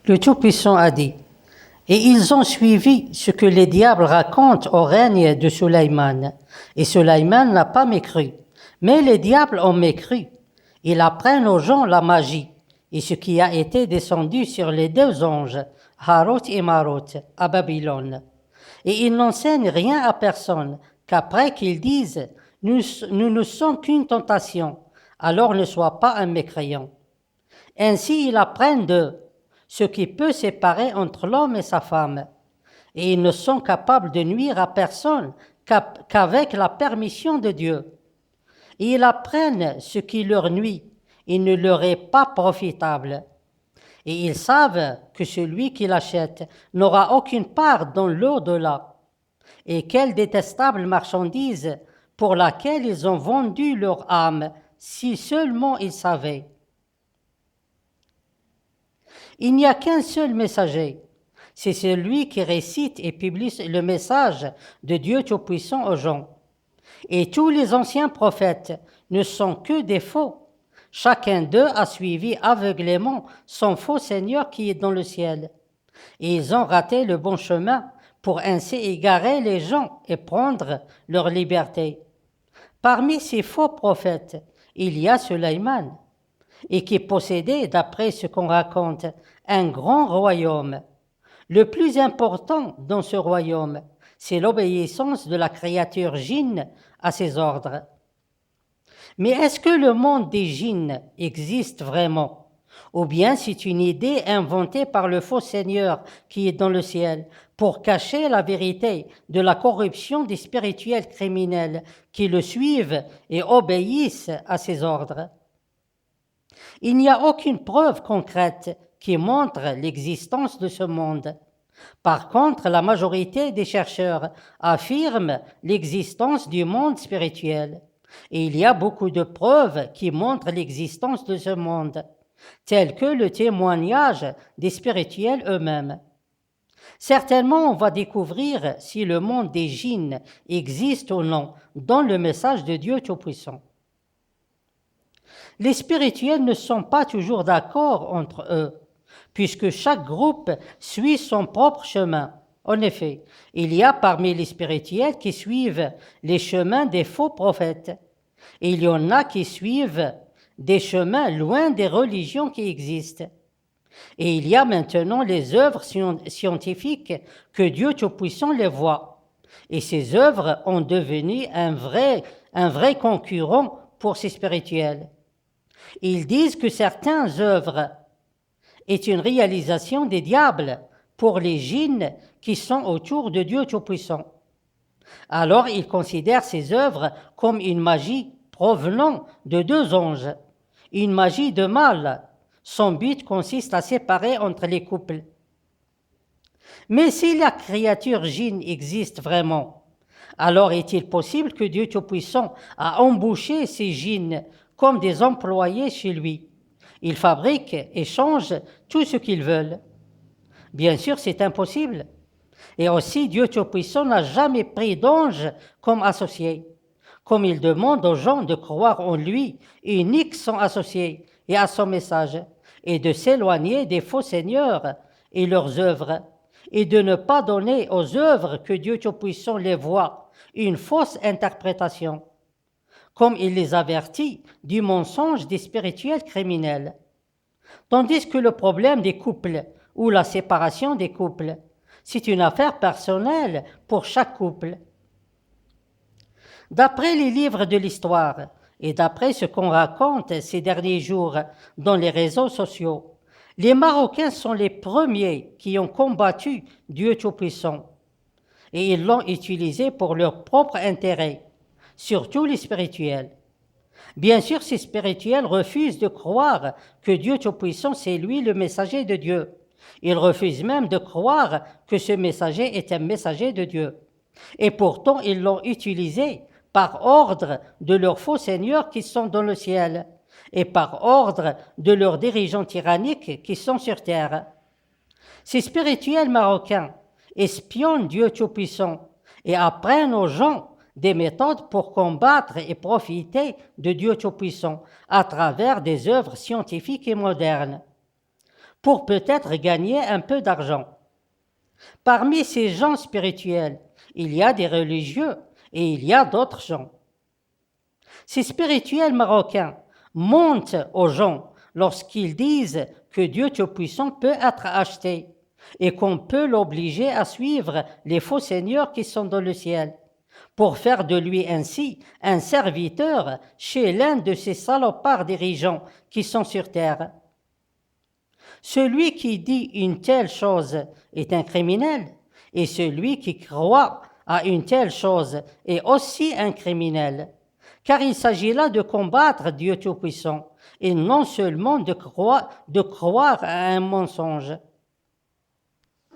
Le Tout-Puissant a dit, et ils ont suivi ce que les diables racontent au règne de Sulayman. Et Sulayman n'a pas mécru, mais les diables ont mécru. Ils apprennent aux gens la magie et ce qui a été descendu sur les deux anges, Harut et Marut, à Babylone. Et ils n'enseignent rien à personne qu'après qu'ils disent « Nous ne sommes qu'une tentation », alors ne sois pas un mécréant. Ainsi ils apprennent d'eux ce qui peut séparer entre l'homme et sa femme, et ils ne sont capables de nuire à personne qu'avec la permission de Dieu. Et ils apprennent ce qui leur nuit et ne leur est pas profitable. Et ils savent que celui qui l'achète n'aura aucune part dans l'au-delà. Et quelle détestable marchandise pour laquelle ils ont vendu leur âme, si seulement ils savaient. Il n'y a qu'un seul messager, c'est celui qui récite et publie le message de Dieu Tout-Puissant aux gens. Et tous les anciens prophètes ne sont que des faux. Chacun d'eux a suivi aveuglément son faux Seigneur qui est dans le ciel. Et ils ont raté le bon chemin pour ainsi égarer les gens et prendre leur liberté. Parmi ces faux prophètes, il y a Sulayman, et qui possédait, d'après ce qu'on raconte, un grand royaume. Le plus important dans ce royaume, c'est l'obéissance de la créature djinn à ses ordres. Mais est-ce que le monde des djinns existe vraiment? Ou bien c'est une idée inventée par le faux Seigneur qui est dans le ciel pour cacher la vérité de la corruption des spirituels criminels qui le suivent et obéissent à ses ordres? Il n'y a aucune preuve concrète qui montre l'existence de ce monde. Par contre, la majorité des chercheurs affirment l'existence du monde spirituel. Et il y a beaucoup de preuves qui montrent l'existence de ce monde, telles que le témoignage des spirituels eux-mêmes. Certainement, on va découvrir si le monde des djinns existe ou non dans le message de Dieu Tout-Puissant. Les spirituels ne sont pas toujours d'accord entre eux, puisque chaque groupe suit son propre chemin. En effet, il y a parmi les spirituels qui suivent les chemins des faux prophètes, et il y en a qui suivent des chemins loin des religions qui existent. Et il y a maintenant les œuvres scientifiques que Dieu Tout-Puissant les voit. Et ces œuvres ont devenu un vrai concurrent pour ces spirituels. Ils disent que certaines œuvres est une réalisation des diables pour les djinns qui sont autour de Dieu Tout-Puissant. Alors ils considèrent ces œuvres comme une magie provenant de deux anges, une magie de mal. Son but consiste à séparer entre les couples. Mais si la créature djinn existe vraiment, alors est-il possible que Dieu Tout-Puissant a embauché ces djinns comme des employés chez lui? Ils fabriquent et changent tout ce qu'ils veulent. Bien sûr, c'est impossible. Et aussi, Dieu Tout-Puissant n'a jamais pris d'ange comme associé, comme il demande aux gens de croire en lui, unique son associé, et à son message, et de s'éloigner des faux seigneurs et leurs œuvres, et de ne pas donner aux œuvres que Dieu Tout-Puissant les voit une fausse interprétation, comme il les avertit du mensonge des spirituels criminels. Tandis que le problème des couples ou la séparation des couples, c'est une affaire personnelle pour chaque couple. D'après les livres de l'histoire et d'après ce qu'on raconte ces derniers jours dans les réseaux sociaux, les Marocains sont les premiers qui ont combattu Dieu Tout-Puissant et ils l'ont utilisé pour leur propre intérêt, surtout les spirituels. Bien sûr, ces spirituels refusent de croire que Dieu Tout-Puissant, c'est lui le messager de Dieu. Ils refusent même de croire que ce messager est un messager de Dieu. Et pourtant, ils l'ont utilisé par ordre de leurs faux seigneurs qui sont dans le ciel et par ordre de leurs dirigeants tyranniques qui sont sur terre. Ces spirituels marocains espionnent Dieu Tout-Puissant et apprennent aux gens des méthodes pour combattre et profiter de Dieu Tout-Puissant à travers des œuvres scientifiques et modernes. pour peut-être gagner un peu d'argent. Parmi ces gens spirituels, il y a des religieux et il y a d'autres gens. Ces spirituels marocains montent aux gens lorsqu'ils disent que Dieu Tout-Puissant peut être acheté et qu'on peut l'obliger à suivre les faux seigneurs qui sont dans le ciel, pour faire de lui ainsi un serviteur chez l'un de ces salopards dirigeants qui sont sur terre. Celui qui dit une telle chose est un criminel, et celui qui croit à une telle chose est aussi un criminel, car il s'agit là de combattre Dieu Tout-Puissant, et non seulement de croire à un mensonge.